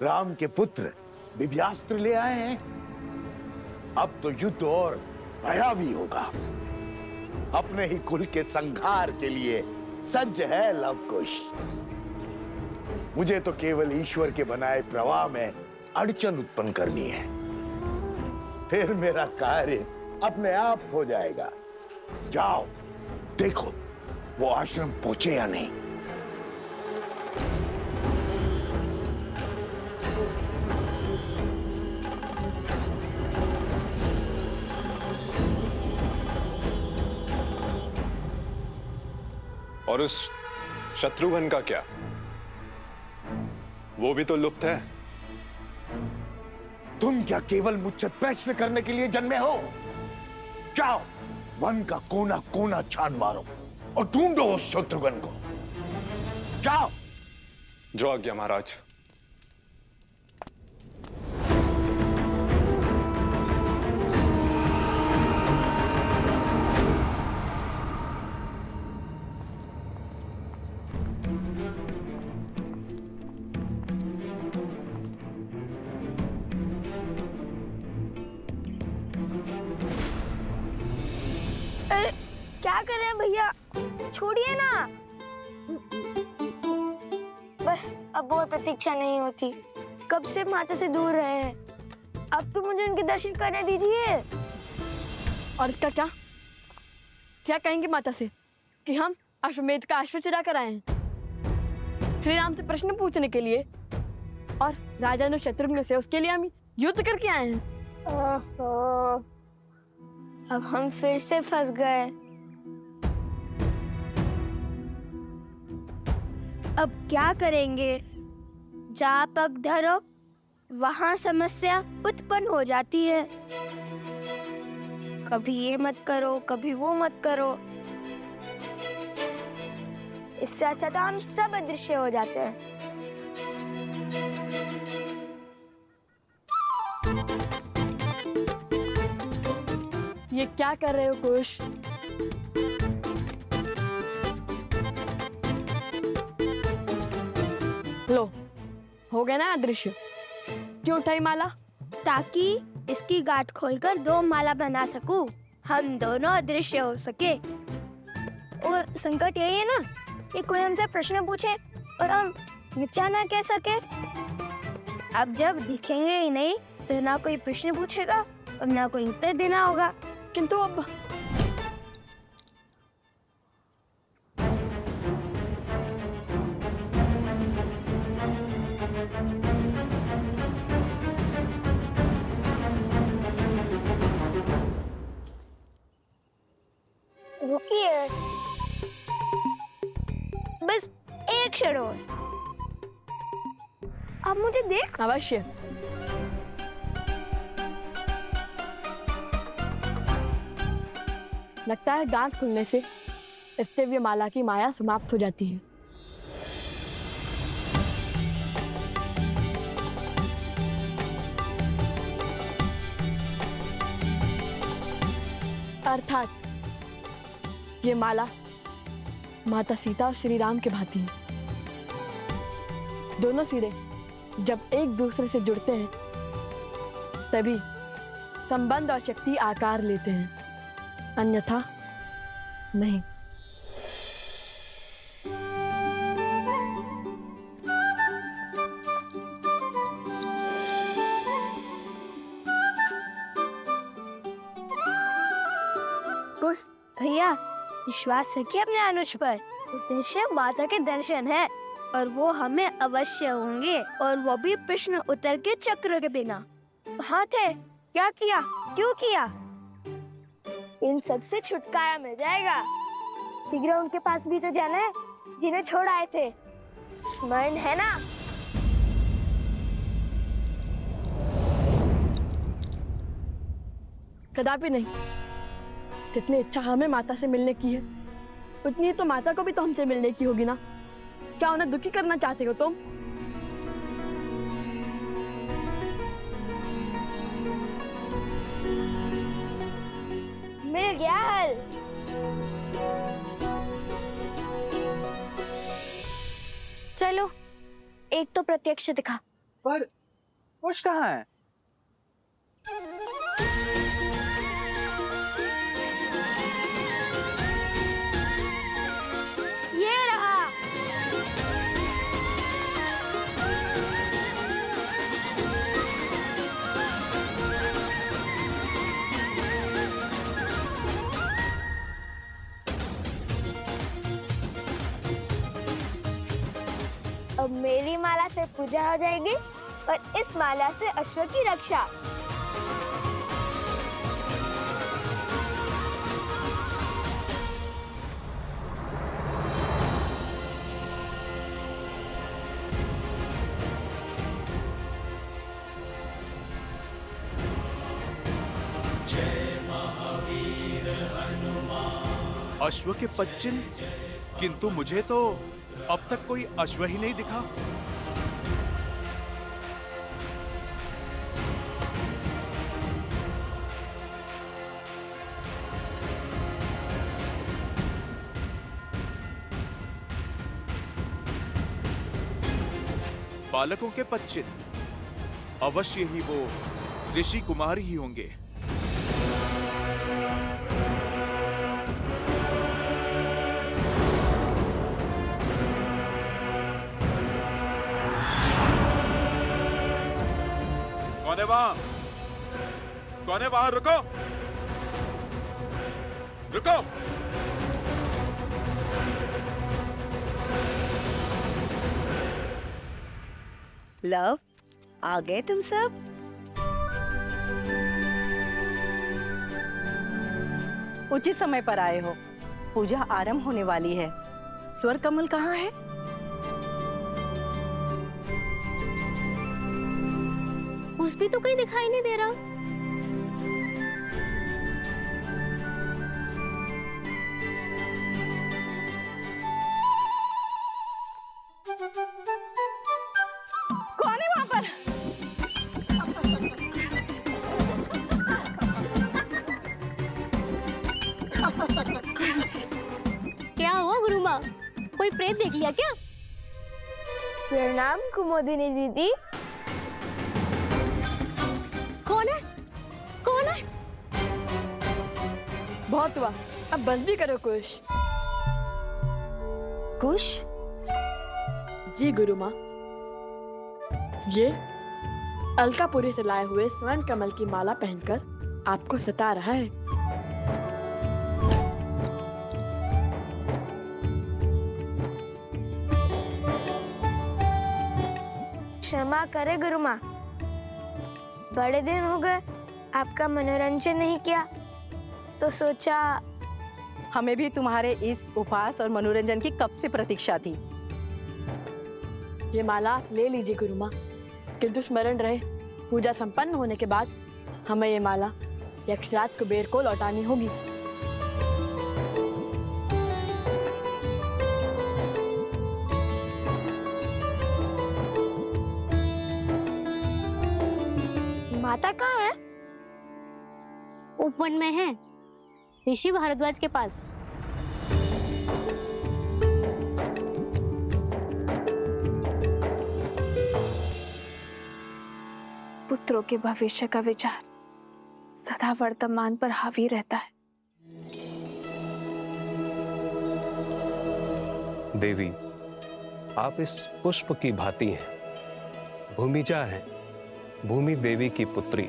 राम के पुत्र दिव्यास्त्र ले आए हैं। अब तो युद्ध और भयावी होगा। अपने ही कुल के संहार के लिए सज्ज है लवकुश। मुझे तो केवल ईश्वर के बनाए प्रवाह में अड़चन उत्पन्न करनी है, फिर मेरा कार्य अपने आप हो जाएगा। जाओ देखो वो आश्रम पहुंचे या नहीं। और उस शत्रुघ्न का क्या? वो भी तो लुप्त है। तुम क्या केवल मुझसे प्रश्न करने के लिए जन्मे हो? जाओ वन का कोना कोना छान मारो और ढूंढो उस शत्रुघ्न को। जाओ। जो आज्ञा महाराज। अरे क्या कर रहे हैं भैया, छोड़िए ना। बस अब वो प्रतीक्षा नहीं होती। कब से माता से दूर रहे हैं, अब तो मुझे उनके दर्शन करने दीजिए। और इसका क्या क्या कहेंगे माता से कि हम अश्वमेध का अश्व चुरा कर आए हैं श्री राम से प्रश्न पूछने के लिए, और राजा ने शत्रुघ्न से उसके लिए हम युद्ध करके आए हैं। ओहो, अब हम फिर से फंस गए। अब क्या करेंगे? जहाँ पग धरो वहाँ समस्या उत्पन्न हो जाती है। कभी ये मत करो, कभी वो मत करो। इससे अच्छा तो हम सब अदृश्य हो जाते हैं। ये क्या कर रहे हो कुश? लो, हो गया ना अदृश्य। क्यों उठाई माला? ताकि इसकी गांठ खोलकर दो माला बना सकूं, हम दोनों अदृश्य हो सके। और संकट यही है ना कि कोई हमसे प्रश्न पूछे और हम मिथ्या ना कह सके। अब जब दिखेंगे ही नहीं तो ना कोई प्रश्न पूछेगा और ना कोई उत्तर देना होगा। किंतु अब रुकिए, बस एक क्षण और। आप मुझे देख। अवश्य। लगता है गांठ खुलने से इस दिव्य माला की माया समाप्त हो जाती है। अर्थात ये माला माता सीता और श्री राम के भांति है। दोनों सिरे जब एक दूसरे से जुड़ते हैं तभी संबंध और शक्ति आकार लेते हैं, अन्यथा नहीं। कुश भैया, विश्वास रखिए अपने अनुज पर। उद्देश्य माता के दर्शन है और वो हमें अवश्य होंगे, और वो भी प्रश्न उत्तर के चक्र के बिना। हाँ थे, क्या किया, क्यों किया, इन सब से छुटकारा मिल जाएगा। शीघ्र उनके पास भी तो जाना है जिन्हें छोड़ आए थे, स्मरण है ना? कदापि नहीं। जितनी इच्छा हमें माता से मिलने की है उतनी तो माता को भी तो हमसे मिलने की होगी ना। क्या उन्हें दुखी करना चाहते हो तुम? मिल गया हल। चलो, एक तो प्रत्यक्ष दिखा पर कुश कहाँ है? ये रहा। अब मेरी माला से पूजा हो जाएगी और इस माला से अश्व की रक्षा। अश्व के 25, किंतु मुझे तो अब तक कोई अश्व ही नहीं दिखा। बालकों के 25, अवश्य ही वो ऋषि कुमार ही होंगे। कौन है वहां? कौन है वहां? रुको, रुको। लव, आ गए तुम सब? उचित समय पर आए हो। पूजा आरंभ होने वाली है। स्वर कमल कहाँ है? कुछ भी तो कहीं दिखाई नहीं दे रहा। कौन है वहां पर? क्या हुआ गुरु माँ, कोई प्रेत देख लिया क्या? प्रणाम कुमुदिनी दीदी। कौन है? कौन है? बहुत हुआ, अब बस भी करो कुश। कुश? जी गुरु माँ, ये अलकापुरी से लाए हुए स्वर्ण कमल की माला पहनकर आपको सता रहा है। क्षमा करे गुरु माँ, बड़े दिन हो गए आपका मनोरंजन नहीं किया, तो सोचा। हमें भी तुम्हारे इस उपहास और मनोरंजन की कब से प्रतीक्षा थी। ये माला ले लीजिए गुरु माँ, किंतु स्मरण रहे, पूजा संपन्न होने के बाद हमें ये माला यक्षराज कुबेर को लौटानी होगी। माता कहाँ है? उपवन में है, ऋषि भारद्वाज के पास। पुत्रों के भविष्य का विचार सदा वर्तमान पर हावी रहता है। देवी, आप इस पुष्प की भांति हैं। भूमिजा है, भूमि देवी की पुत्री।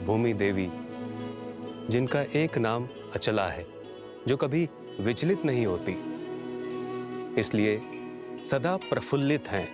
भूमि देवी जिनका एक नाम अचला है, जो कभी विचलित नहीं होती, इसलिए सदा प्रफुल्लित हैं,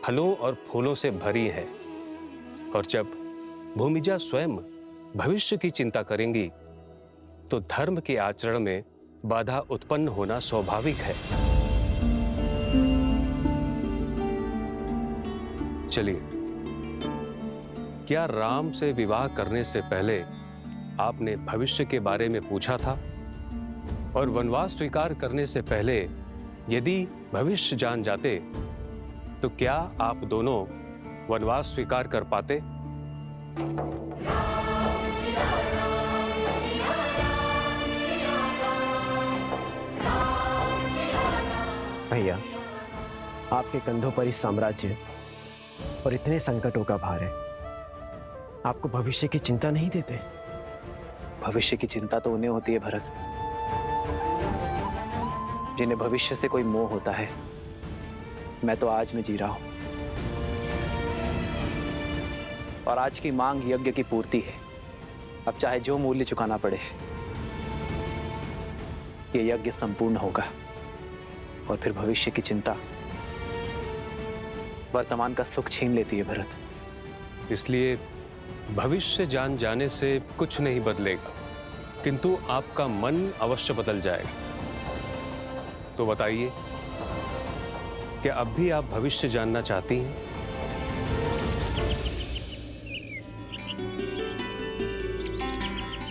फलों और फूलों से भरी है। और जब भूमिजा स्वयं भविष्य की चिंता करेंगी, तो धर्म के आचरण में बाधा उत्पन्न होना स्वाभाविक है। चलिए, क्या राम से विवाह करने से पहले आपने भविष्य के बारे में पूछा था? और वनवास स्वीकार करने से पहले यदि भविष्य जान जाते, तो क्या आप दोनों वनवास स्वीकार कर पाते? भैया, आपके कंधों पर ही साम्राज्य, और इतने संकटों का भार है, आपको भविष्य की चिंता नहीं देते? भविष्य की चिंता तो उन्हें होती है भरत, जिन्हें भविष्य से कोई मोह होता है। मैं तो आज में जी रहा हूं, और आज की मांग यज्ञ की पूर्ति है। अब चाहे जो मूल्य चुकाना पड़े, ये यज्ञ संपूर्ण होगा, और फिर भविष्य की चिंता वर्तमान का सुख छीन लेती है भरत। इसलिए भविष्य जान जाने से कुछ नहीं बदलेगा, किंतु आपका मन अवश्य बदल जाएगा। तो बताइए, क्या अब भी आप भविष्य जानना चाहती हैं?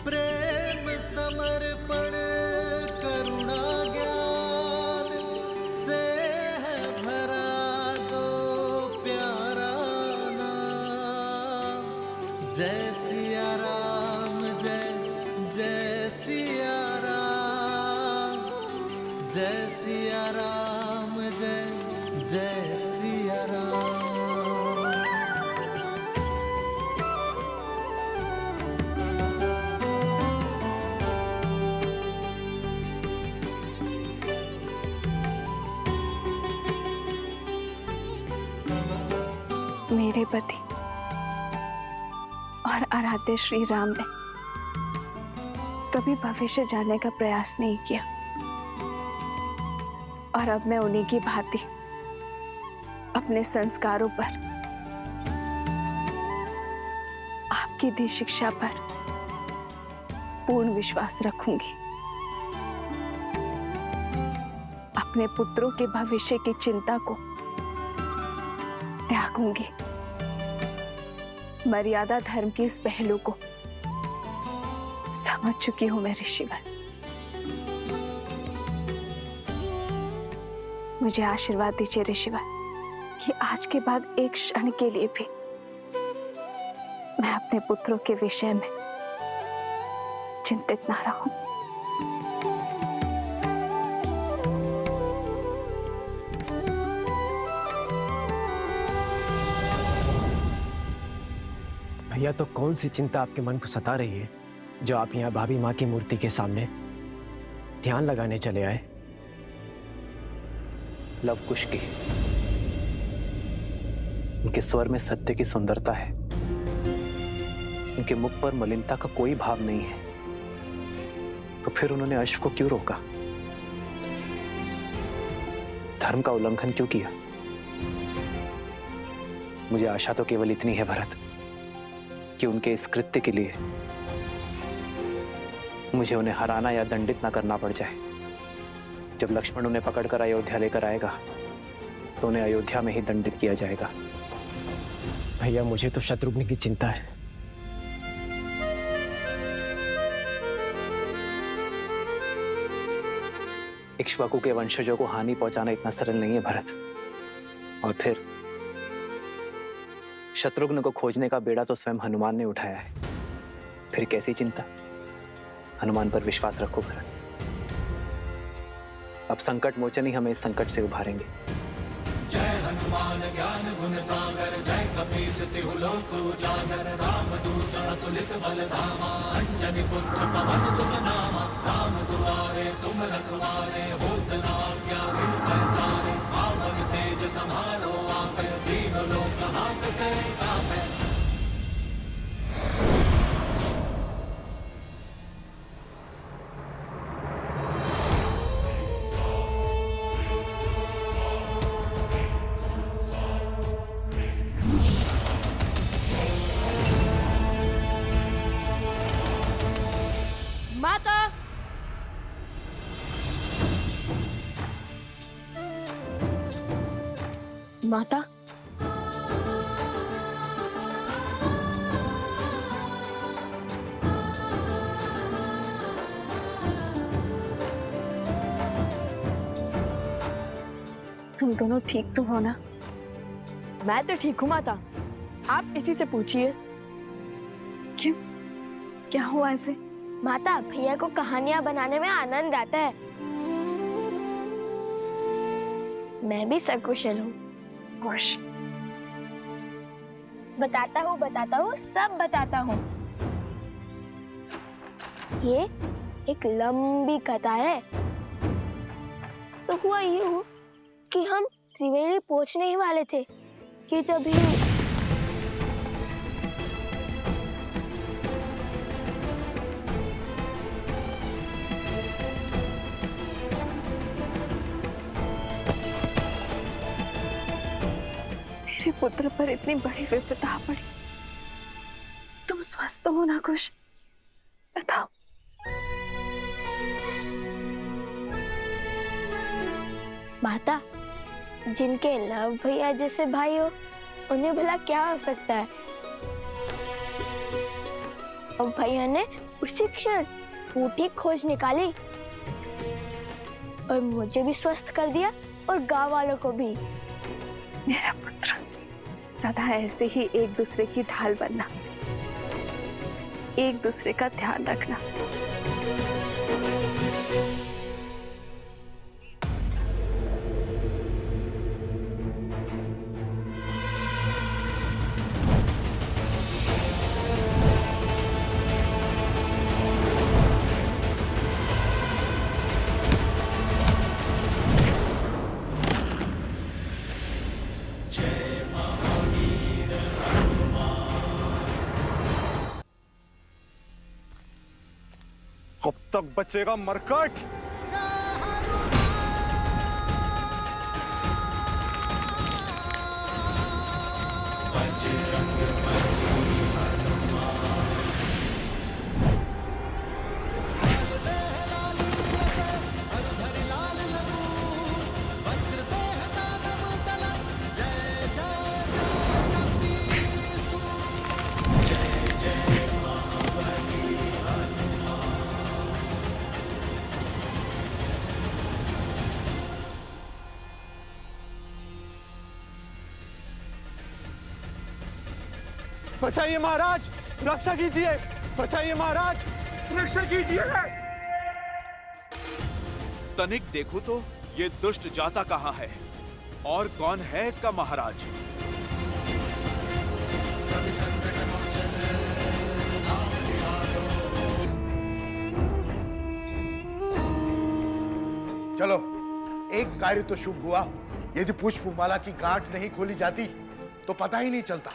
प्रेम समर्पण करुणा ज्ञान से है भरा दो प्यारा नाम। जय सिया राम, जय जय सिया राम, जय सिया राम, जय जय सिया राम। मेरे पति और आराध्य श्री राम ने कभी भविष्य जानने का प्रयास नहीं किया, और अब मैं उन्हीं की भांति अपने संस्कारों पर, आपकी दी शिक्षा पर पूर्ण विश्वास रखूंगी। अपने पुत्रों के भविष्य की चिंता को त्यागूंगी। मर्यादा धर्म की इस पहलू को समझ चुकी हूं मैं ऋषिवर। मुझे आशीर्वाद दीजिए ऋषिवर कि आज के बाद एक क्षण के लिए भी मैं अपने पुत्रों के विषय में चिंतित ना रहूं। भैया, तो कौन सी चिंता आपके मन को सता रही है जो आप यहाँ भाभी माँ की मूर्ति के सामने ध्यान लगाने चले आए? लवकुश की। उनके स्वर में सत्य की सुंदरता है, उनके मुख पर मलिनता का कोई भाव नहीं है, तो फिर उन्होंने अश्व को क्यों रोका? धर्म का उल्लंघन क्यों किया? मुझे आशा तो केवल इतनी है भरत, कि उनके इस कृत्य के लिए मुझे उन्हें हराना या दंडित ना करना पड़ जाए। जब लक्ष्मण उन्हें पकड़कर अयोध्या लेकर आएगा तो उन्हें अयोध्या में ही दंडित किया जाएगा। भैया, मुझे तो शत्रुघ्न की चिंता है। इक्ष्वाकु के वंशजों को हानि पहुंचाना इतना सरल नहीं है भरत। और फिर शत्रुघ्न को खोजने का बेड़ा तो स्वयं हनुमान ने उठाया है, फिर कैसी चिंता? हनुमान पर विश्वास रखो भरत। अब संकट मोचन ही हमें इस संकट से उभारेंगे। जय हनुमान ज्ञान गुण सागर, जय कपीस तिहु लोक उजागर। राम दूत अतुलित बल धामा, अंजनी पुत्र पवन सुत नामा। राम दुआरे तुम रखवारे, होत न आज्ञा बिनु पैसारे। पावन तेज समारो आपे, दीन लोक हाथ करे कापे। माता, माता, तुम दोनों ठीक तो हो ना? मैं तो ठीक हूँ माता, आप इसी से पूछिए। क्यों, क्या हुआ ऐसे? माता, भैया को कहानियां बनाने में आनंद आता है। मैं भी सकुशल हूँ। खुश। बताता हूँ, सब बताता हूँ। ये एक लंबी कथा है। तो हुआ यूं कि हम त्रिवेणी पहुंचने ही वाले थे कि तभी मेरे पुत्र पर इतनी बड़ी विपदा पड़ी। तुम स्वस्थ हो ना कुश? बताओ। माता, जिनके लव भैया जैसे भाई हो उन्हें भला क्या हो सकता है। अब भैया ने उसी क्षण बूटी खोज निकाली और मुझे भी स्वस्थ कर दिया और गांव वालों को भी। मेरा पुत्र, सदा ऐसे ही एक दूसरे की ढाल बनना, एक दूसरे का ध्यान रखना। कब तक बचेगा मरकट? बचाइए महाराज, रक्षा कीजिए। बचाइए महाराज, रक्षा कीजिए। तनिक देखो तो ये दुष्ट जाता कहाँ है और कौन है इसका महाराज? चलो, एक कार्य तो शुभ हुआ। यदि पुष्पमाला की गांठ नहीं खोली जाती तो पता ही नहीं चलता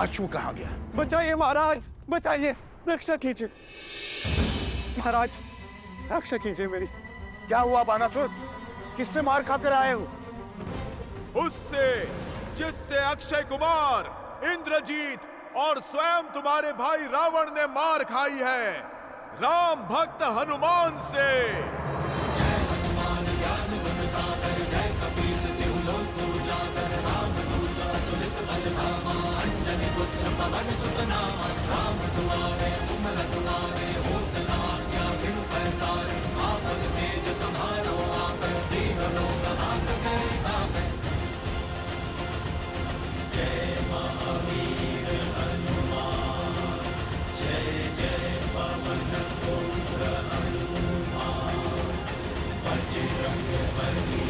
अश्व कहाँ गया। बचाइए महाराज, बचाइए, रक्षा कीजिए। महाराज, रक्षा कीजिए मेरी। क्या हुआ बानासुर? किससे मार खाकर आए हो? उससे जिससे अक्षय कुमार, इंद्रजीत और स्वयं तुम्हारे भाई रावण ने मार खाई है, राम भक्त हनुमान से। जय हनुमान ज्ञान गुण सागर, जय कपीस तिहु लोक उजागर, रामदूत अतुलित बल धामा, अंजनी पुत्र पवन सुत नामा, राम दुआरे तुम रखवारे, होत न आज्ञा बिनु पैसारे, आपन तेज संहारो आप, दीन लोक हाथ गए कापे। जय महावीर हनुमान, जय जय पवन पुत्र हनुमान, बजरंग बली।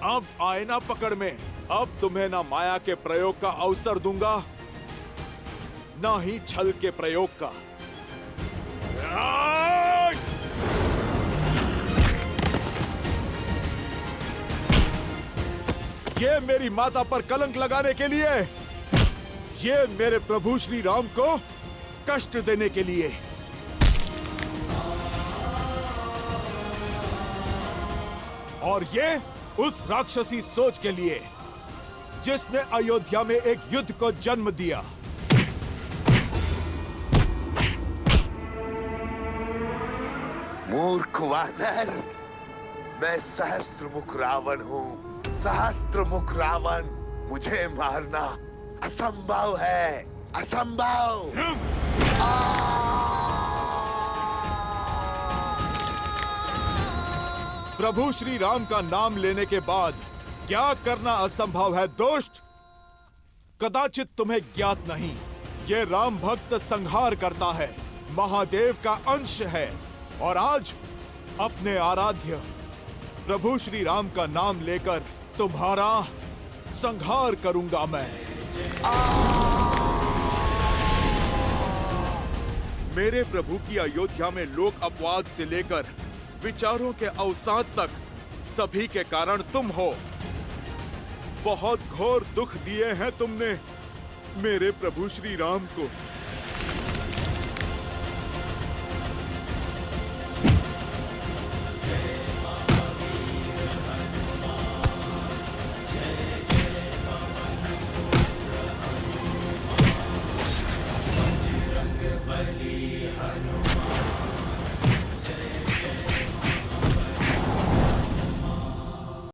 अब आए ना पकड़ में। अब तुम्हें ना माया के प्रयोग का अवसर दूंगा, ना ही छल के प्रयोग का। ये मेरी माता पर कलंक लगाने के लिए, ये मेरे प्रभु श्री राम को कष्ट देने के लिए। और ये उस राक्षसी सोच के लिए जिसने अयोध्या में एक युद्ध को जन्म दिया। मूर्ख वानर, मैं सहस्त्रमुख रावण हूँ। सहस्त्रमुख रावण, मुझे मारना असंभव है, असंभव। प्रभु श्री राम का नाम लेने के बाद क्या करना असंभव है दुष्ट? कदाचित तुम्हें ज्ञात नहीं, ये राम भक्त संहार करता है, महादेव का अंश है। और आज अपने आराध्य प्रभु श्री राम का नाम लेकर तुम्हारा संहार करूंगा मैं। मेरे प्रभु की अयोध्या में लोक अपवाद से लेकर विचारों के अवसाद तक सभी के कारण तुम हो। बहुत घोर दुख दिए हैं तुमने मेरे प्रभु श्री राम को।